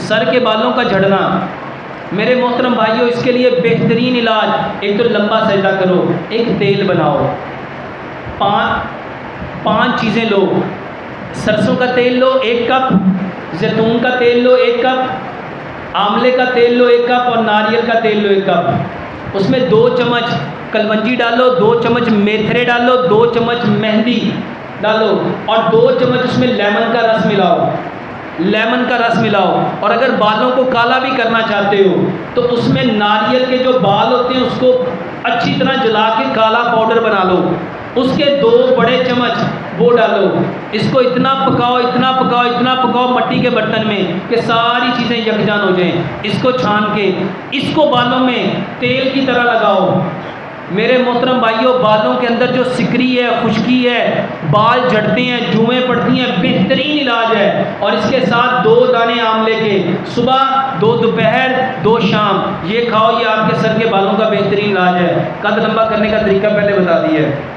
سر کے بالوں کا جھڑنا، میرے محترم بھائیوں اس کے لیے بہترین علاج، ایک تو لمبا سجدہ کرو، ایک تیل بناؤ، پانچ چیزیں لو، سرسوں کا تیل لو 1 کپ، زیتون کا تیل لو 1 کپ، آملے کا تیل لو 1 کپ، اور ناریل کا تیل لو 1 کپ۔ اس میں 2 چمچ کلونجی ڈالو، 2 چمچ میتھرے ڈالو، 2 چمچ مہندی ڈالو، اور 2 چمچ اس میں لیمن کا رس ملاؤ، لیمن کا رس ملاؤ۔ اور اگر بالوں کو کالا بھی کرنا چاہتے ہو تو اس میں ناریل کے جو بال ہوتے ہیں اس کو اچھی طرح جلا کے کالا پاؤڈر بنا لو، اس کے 2 بڑے چمچ وہ ڈالو، اس کو اتنا پکاؤ اتنا پکاؤ اتنا پکاؤ مٹی کے برتن میں کہ ساری چیزیں یکجان ہو جائیں۔ اس کو چھان کے اس کو بالوں میں تیل کی طرح لگاؤ۔ میرے محترم بھائیوں بالوں کے اندر جو سکری ہے، خشکی ہے، بال جھڑتے ہیں، جوئیں پڑتی ہیں، بہترین علاج ہے۔ اور اس کے ساتھ 2 دانے آملے کے، صبح 2 دوپہر 2 شام، یہ کھاؤ، یہ آپ کے سر کے بالوں کا بہترین علاج ہے۔ قد لمبا کرنے کا طریقہ پہلے بتا دیا ہے۔